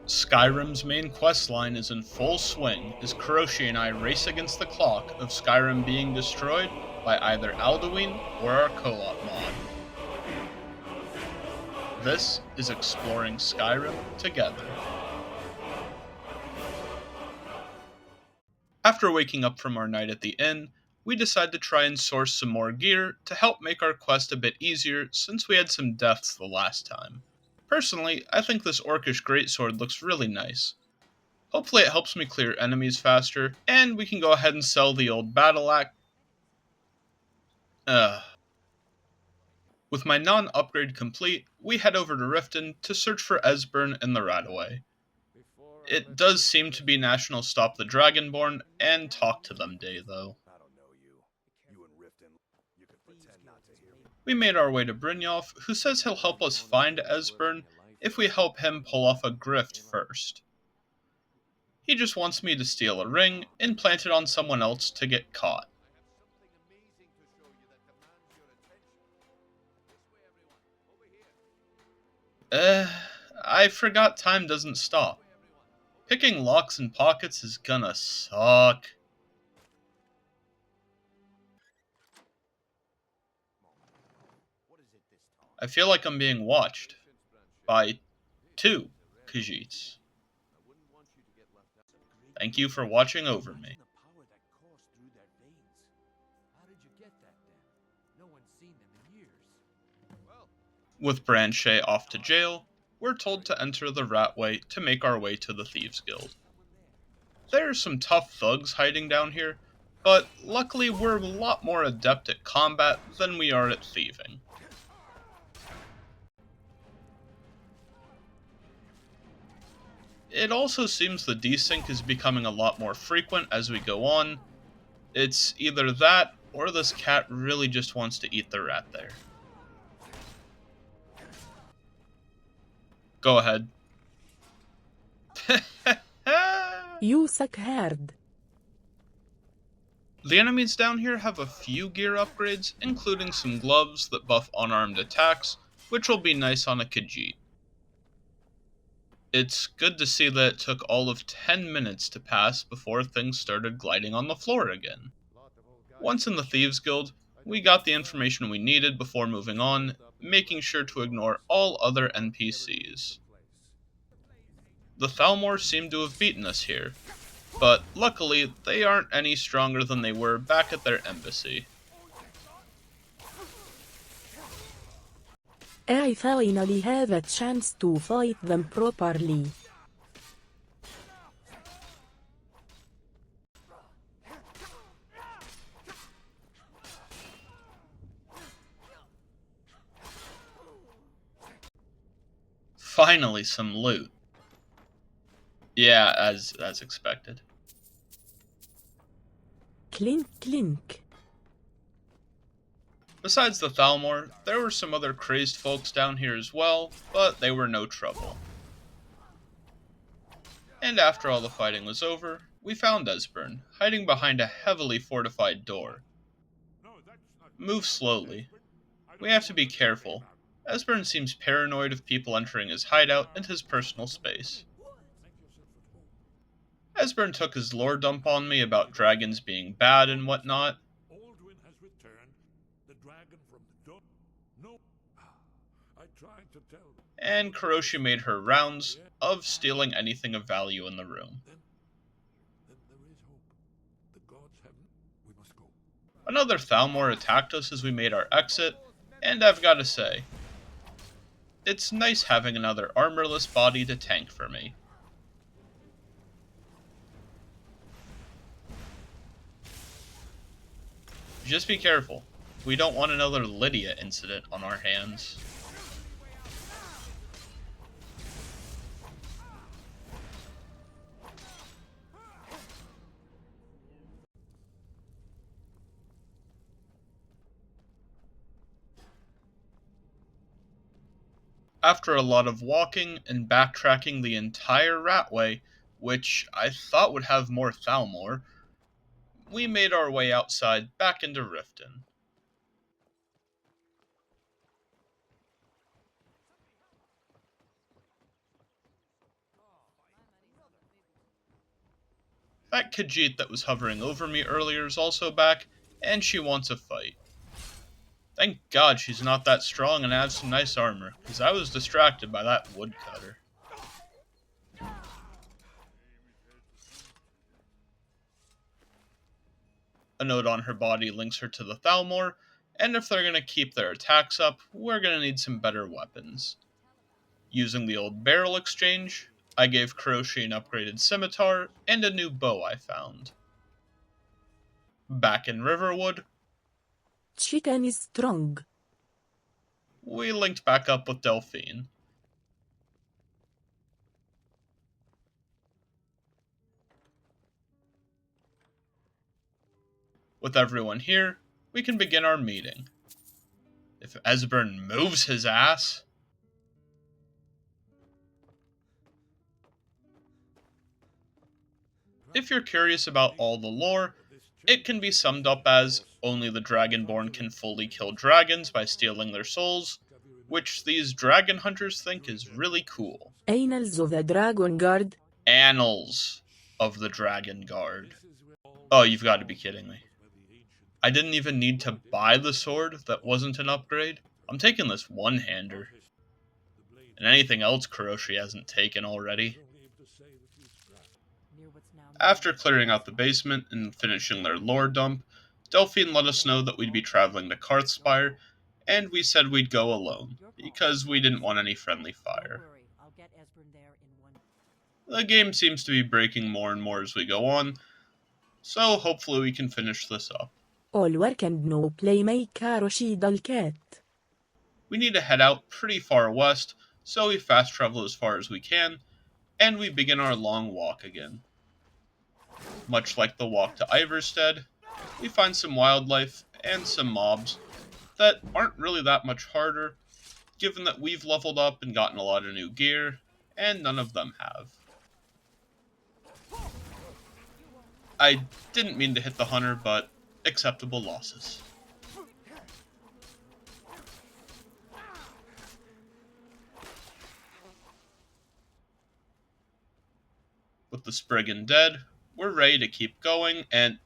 Skyrim's main questline is in full swing as Karoshi and I race against the clock of Skyrim being destroyed by either Alduin or our co-op mod. This is Exploring Skyrim Together. After waking up from our night at the inn, we decided to try and source some more gear to help make our quest a bit easier since we had some deaths the last time. Personally, I think this orcish greatsword looks really nice. Hopefully it helps me clear enemies faster, and we can go ahead and sell the old battle axe. With my non-upgrade complete, we head over to Riften to search for Esbern and the Ratway. It does seem to be National Stop the Dragonborn and Talk to Them Day, though. We made our way to Brynjolf, who says he'll help us find Esbern if we help him pull off a grift first. He just wants me to steal a ring and plant it on someone else to get caught. I forgot time doesn't stop. Picking locks and pockets is gonna suck. I feel like I'm being watched by two Khajiits. Thank you for watching over me. With Branche off to jail, we're told to enter the Ratway to make our way to the Thieves Guild. There are some tough thugs hiding down here, but luckily we're a lot more adept at combat than we are at thieving. It also seems the desync is becoming a lot more frequent as we go on. It's either that, or this cat really just wants to eat the rat there. Go ahead. You suck hard. The enemies down here have a few gear upgrades, including some gloves that buff unarmed attacks, which will be nice on a Khajiit. It's good to see that it took all of 10 minutes to pass before things started gliding on the floor again. Once in the Thieves Guild, we got the information we needed before moving on, making sure to ignore all other NPCs. The Thalmor seem to have beaten us here, but luckily they aren't any stronger than they were back at their embassy. I finally have a chance to fight them properly. Finally some loot. Yeah, as expected. Clink clink. Besides the Thalmor, there were some other crazed folks down here as well, but they were no trouble. And after all the fighting was over, we found Esbern, hiding behind a heavily fortified door. Move slowly. We have to be careful. Esbern seems paranoid of people entering his hideout and his personal space. Esbern took his lore dump on me about dragons being bad and whatnot. Alduin has returned. The dragon from the door. No. I tried to tell them. And Karoshi made her rounds of stealing anything of value in the room. Then there is hope. The gods have. We must go. Another Thalmor attacked us as we made our exit, and I've got to say, it's nice having another armorless body to tank for me. Just be careful. We don't want another Lydia incident on our hands. After a lot of walking and backtracking the entire Ratway, which I thought would have more Thalmor, we made our way outside back into Riften. That Khajiit that was hovering over me earlier is also back, and she wants a fight. Thank God she's not that strong and has some nice armor, because I was distracted by that woodcutter. A note on her body links her to the Thalmor, and if they're going to keep their attacks up, we're going to need some better weapons. Using the old barrel exchange, I gave Karoshi an upgraded scimitar and a new bow I found. Back in Riverwood, Chicken is strong. we linked back up with Delphine. With everyone here, we can begin our meeting. If Esbern moves his ass... If you're curious about all the lore, it can be summed up as only the Dragonborn can fully kill dragons by stealing their souls, which these dragon hunters think is really cool. Annals of the Dragon Guard. Annals of the Dragon Guard. Oh, you've got to be kidding me. I didn't even need to buy the sword that wasn't an upgrade. I'm taking this one-hander. And anything else Karoshi hasn't taken already. After clearing out the basement and finishing their lore dump, Delphine let us know that we'd be traveling to Karthspire, and we said we'd go alone, because we didn't want any friendly fire. The game seems to be breaking more and more as we go on, so hopefully we can finish this up. All work and no play make Karoshi dull cat. We need to head out pretty far west, so we fast travel as far as we can, and we begin our long walk again. Much like the walk to Iverstead, we find some wildlife and some mobs that aren't really that much harder, given that we've leveled up and gotten a lot of new gear, and none of them have. I didn't mean to hit the hunter, but acceptable losses. With the Spriggan dead, we're ready to keep going, and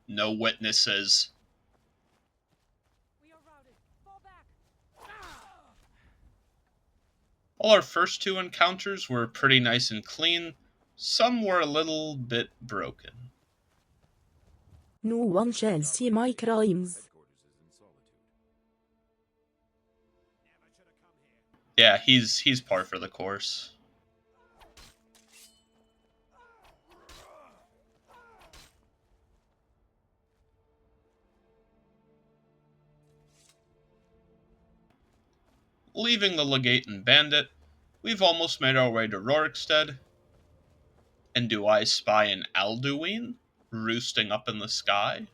no witnesses. While our first two encounters were pretty nice and clean, some were a little bit broken. No one shall see my crimes. Yeah, he's par for the course. Leaving the Legate and Bandit, we've almost made our way to Rorikstead. And do I spy an Alduin roosting up in the sky?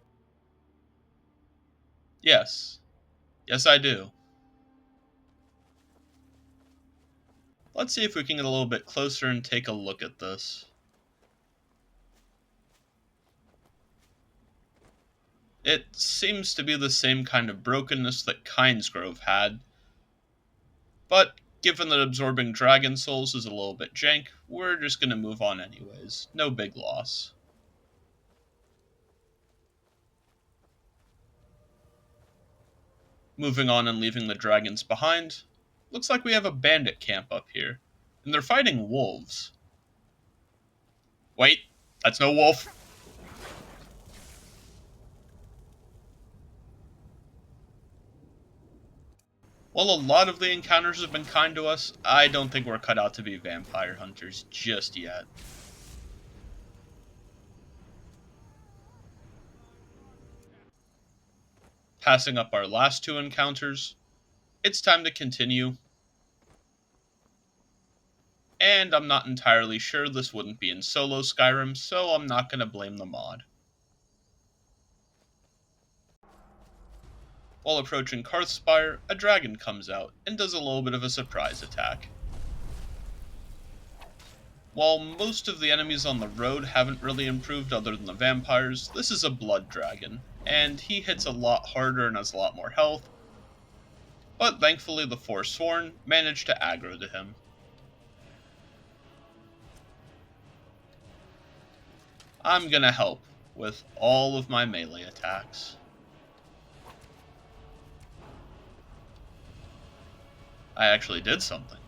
Yes. Yes, I do. Let's see if we can get a little bit closer and take a look at this. It seems to be the same kind of brokenness that Kynesgrove had, but given that absorbing dragon souls is a little bit jank, we're just going to move on anyways. No big loss. Moving on and leaving the dragons behind, looks like we have a bandit camp up here, and they're fighting wolves. Wait, that's no wolf. While a lot of the encounters have been kind to us, I don't think we're cut out to be vampire hunters just yet. Passing up our last two encounters, it's time to continue. And I'm not entirely sure this wouldn't be in solo Skyrim, so I'm not going to blame the mod. While approaching Karthspire, a dragon comes out and does a little bit of a surprise attack. While most of the enemies on the road haven't really improved other than the vampires, this is a blood dragon, and he hits a lot harder and has a lot more health, but thankfully the Forsworn managed to aggro to him. I'm gonna help with all of my melee attacks. I actually did something.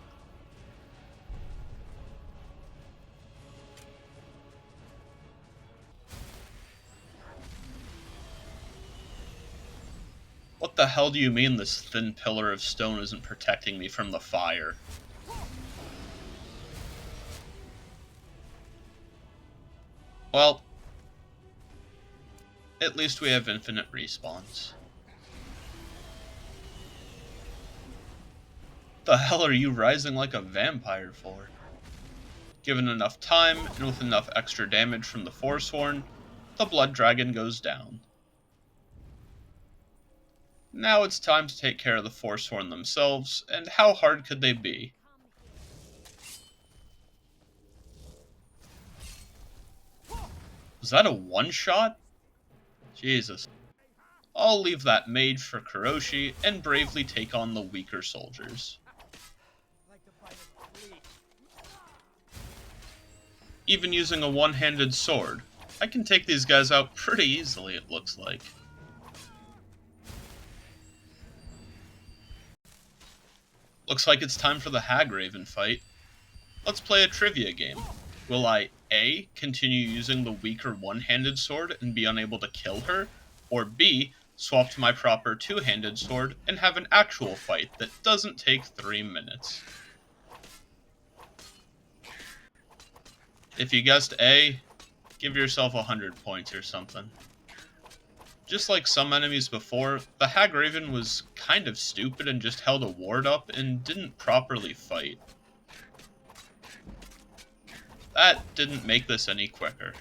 What the hell do you mean this thin pillar of stone isn't protecting me from the fire? Well, at least we have infinite respawns. The hell are you rising like a vampire for? Given enough time, and with enough extra damage from the Forsworn, the Blood Dragon goes down. Now it's time to take care of the Forsworn themselves, and how hard could they be? Was that a one-shot? Jesus. I'll leave that mage for Karoshi and bravely take on the weaker soldiers. Even using a one-handed sword, I can take these guys out pretty easily, it looks like. Looks like it's time for the Hagraven fight. Let's play a trivia game. Will I A, continue using the weaker one-handed sword and be unable to kill her, or B, swap to my proper two-handed sword and have an actual fight that doesn't take 3 minutes? If you guessed A, give yourself 100 points or something. Just like some enemies before, the Hagraven was kind of stupid and just held a ward up and didn't properly fight. That didn't make this any quicker.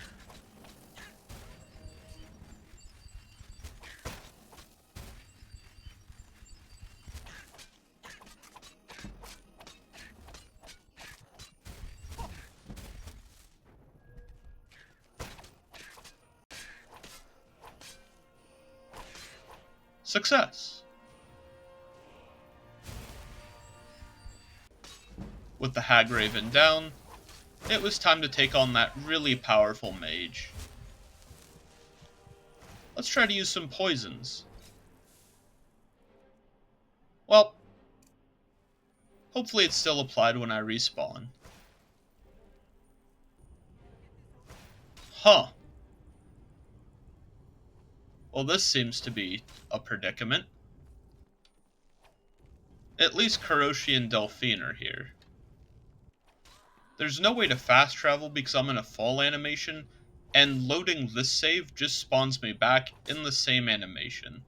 Success! With the Hagraven down, it was time to take on that really powerful mage. Let's try to use some poisons. Well, hopefully it's still applied when I respawn. Huh. Well, this seems to be a predicament. At least Karoshi and Delphine are here. There's no way to fast travel because I'm in a fall animation, and loading this save just spawns me back in the same animation.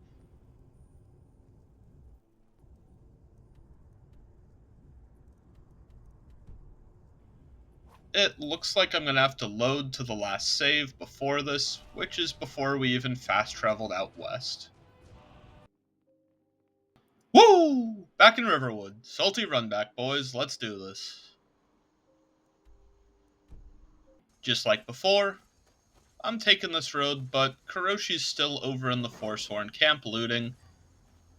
It looks like I'm gonna have to load to the last save before this, which is before we even fast traveled out west. Woo! Back in Riverwood. Salty Runback, boys, let's do this. Just like before, I'm taking this road, but Karoshi's still over in the Forsworn camp looting,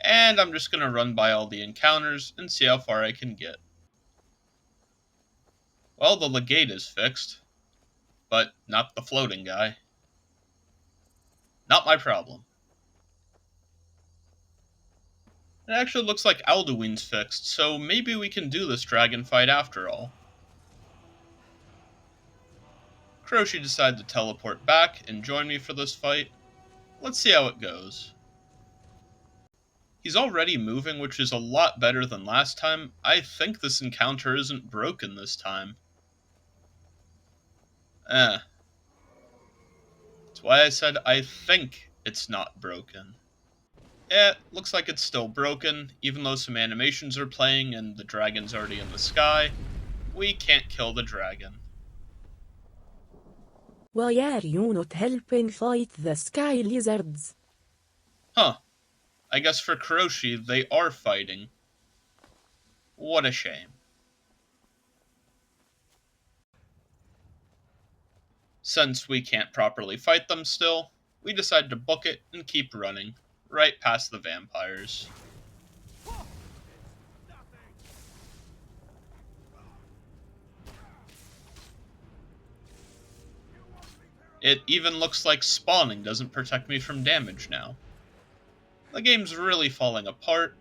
and I'm just gonna run by all the encounters and see how far I can get. Well, the legate is fixed, but not the floating guy. Not my problem. It actually looks like Alduin's fixed, so maybe we can do this dragon fight after all. Karoshi decided to teleport back and join me for this fight. Let's see how it goes. He's already moving, which is a lot better than last time. I think this encounter isn't broken this time. That's why I said I think it's not broken. Looks like it's still broken, even though some animations are playing and the dragon's already in the sky. We can't kill the dragon. Why are you not helping fight the sky lizards? Huh. I guess for Karoshi, they are fighting. What a shame. Since we can't properly fight them still, we decide to book it and keep running, right past the vampires. It even looks like spawning doesn't protect me from damage now. The game's really falling apart,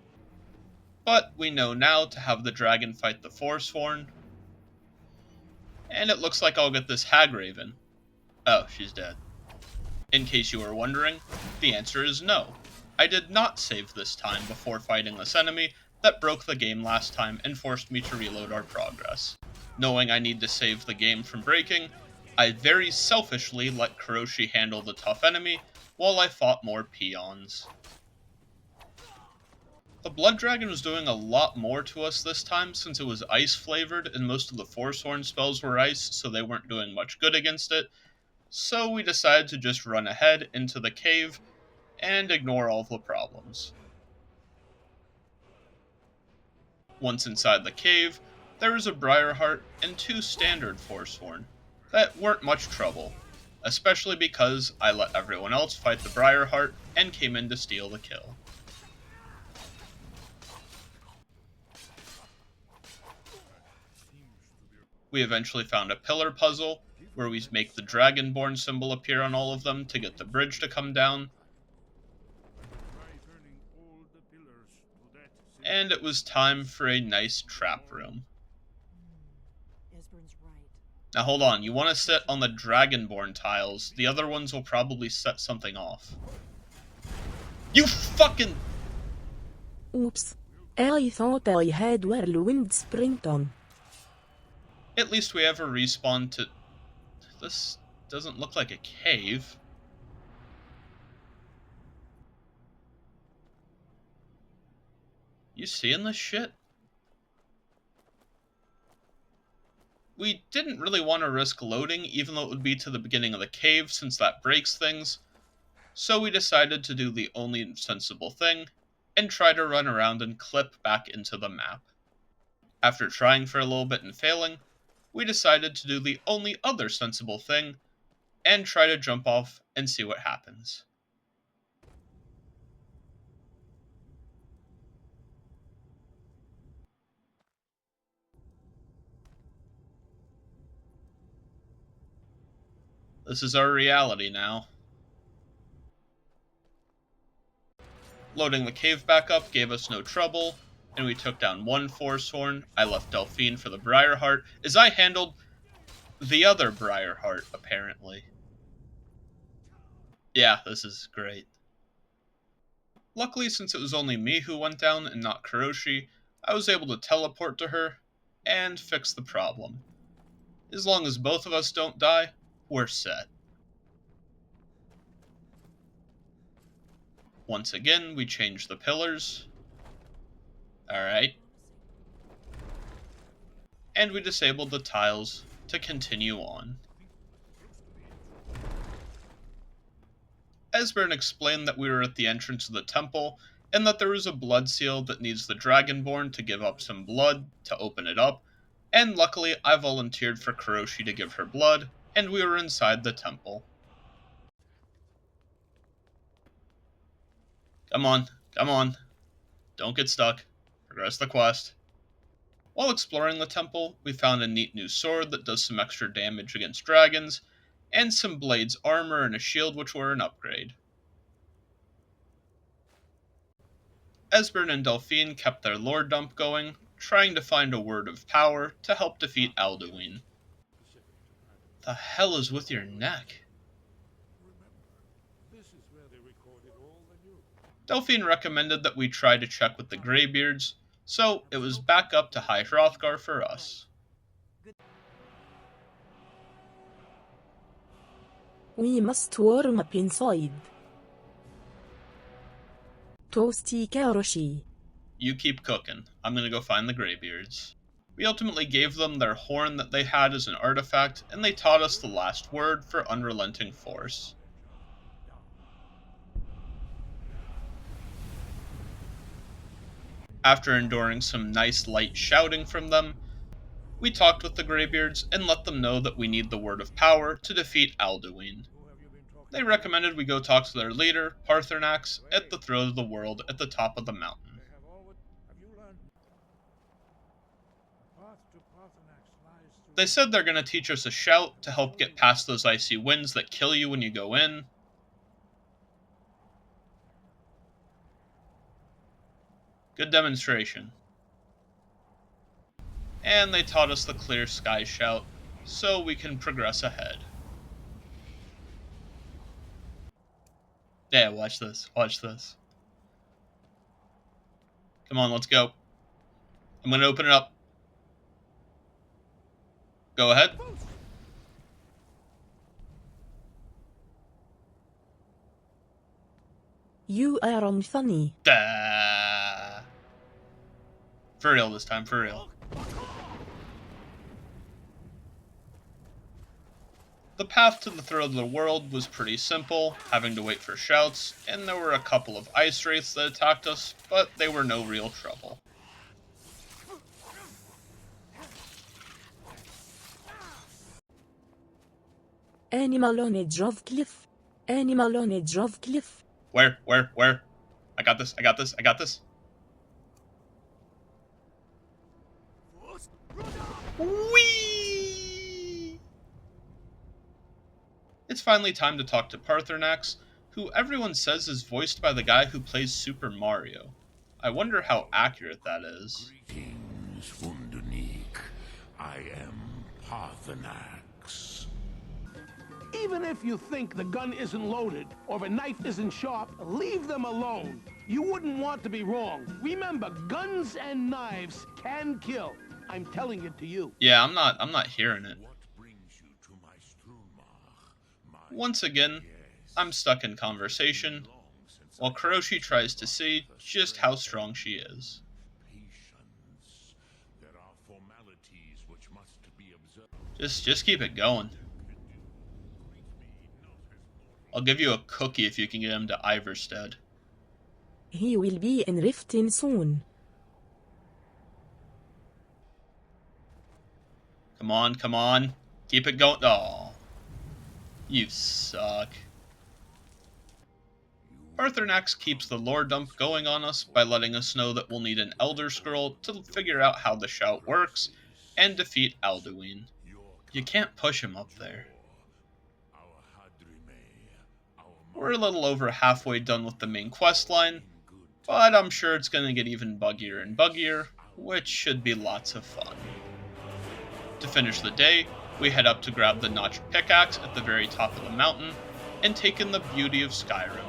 but we know now to have the dragon fight the Forsworn, and it looks like I'll get this Hagraven. Oh, she's dead. In case you were wondering, the answer is no. I did not save this time before fighting this enemy that broke the game last time and forced me to reload our progress. Knowing I need to save the game from breaking, I very selfishly let Karoshi handle the tough enemy while I fought more peons. The Blood Dragon was doing a lot more to us this time since it was ice flavored and most of the Forsworn spells were ice, so they weren't doing much good against it. So we decided to just run ahead into the cave and ignore all of the problems. Once inside the cave, there was a Briarheart and 2 standard Forsworn that weren't much trouble, especially because I let everyone else fight the Briarheart and came in to steal the kill. We eventually found a pillar puzzle, where we make the Dragonborn symbol appear on all of them to get the bridge to come down, and it was time for a nice trap room. Esbern's right. Now hold on, you want to sit on the Dragonborn tiles, the other ones will probably set something off. You fucking... Oops. I thought I had whirlwind sprint on. At least we have a respawn to... This doesn't look like a cave. You seeing this shit? We didn't really want to risk loading, even though it would be to the beginning of the cave, since that breaks things. So we decided to do the only sensible thing, and try to run around and clip back into the map. After trying for a little bit and failing, we decided to do the only other sensible thing, and try to jump off and see what happens. This is our reality now. Loading the cave back up gave us no trouble, and we took down 1 Forsworn. I left Delphine for the Briarheart, as I handled the other Briarheart, apparently. Yeah, this is great. Luckily, since it was only me who went down and not Karoshi, I was able to teleport to her and fix the problem. As long as both of us don't die, we're set. Once again, we change the pillars. Alright. And we disabled the tiles to continue on. Esbern explained that we were at the entrance of the temple, and that there was a blood seal that needs the Dragonborn to give up some blood to open it up, and luckily I volunteered for Karoshi to give her blood, and we were inside the temple. Come on, come on. Don't get stuck. Progress the quest. While exploring the temple, we found a neat new sword that does some extra damage against dragons, and some Blades armor and a shield which were an upgrade. Esbern and Delphine kept their lore dump going, trying to find a word of power to help defeat Alduin. The hell is with your neck? Delphine recommended that we try to check with the Greybeards, so it was back up to High Hrothgar for us. We must warm up inside. Toasty Karoshi. You keep cooking. I'm gonna go find the Greybeards. We ultimately gave them their horn that they had as an artifact, and they taught us the last word for unrelenting force. After enduring some nice light shouting from them, we talked with the Greybeards and let them know that we need the word of power to defeat Alduin. They recommended we go talk to their leader, Paarthurnax, at the throat of the world at the top of the mountain. They said they're going to teach us a shout to help get past those icy winds that kill you when you go in. Good demonstration. And they taught us the clear sky shout, so we can progress ahead. Yeah, watch this, watch this. Come on, let's go. I'm going to open it up. Go ahead. You are funny. For real this time, for real. The path to the throat of the world was pretty simple, having to wait for shouts, and there were a couple of ice wraiths that attacked us, but they were no real trouble. Animal on edge of cliff. Animal on edge of cliff. Where? I got this, I got this, I got this. Whee! It's finally time to talk to Paarthurnax, who everyone says is voiced by the guy who plays Super Mario. I wonder how accurate that is. Greetings, Wunderneek. I am Paarthurnax. Even if you think the gun isn't loaded or the knife isn't sharp, leave them alone. You wouldn't want to be wrong. Remember, guns and knives can kill. I'm telling it to you. Yeah, I'm not hearing it. What brings you to my Strumach? My Once again, I'm stuck in conversation, while Karoshi tries to see just how strong she is. patience. There are formalities which must be observed. Just keep it going. I'll give you a cookie if you can get him to Iverstead. He will be in Riften soon. Come on, come on. Keep it going. Oh, you suck. Paarthurnax keeps the lore dump going on us by letting us know that we'll need an Elder Scroll to figure out how the shout works and defeat Alduin. You can't push him up there. We're a little over halfway done with the main quest line, but I'm sure it's going to get even buggier and buggier, which should be lots of fun. To finish the day, we head up to grab the notched pickaxe at the very top of the mountain and take in the beauty of Skyrim.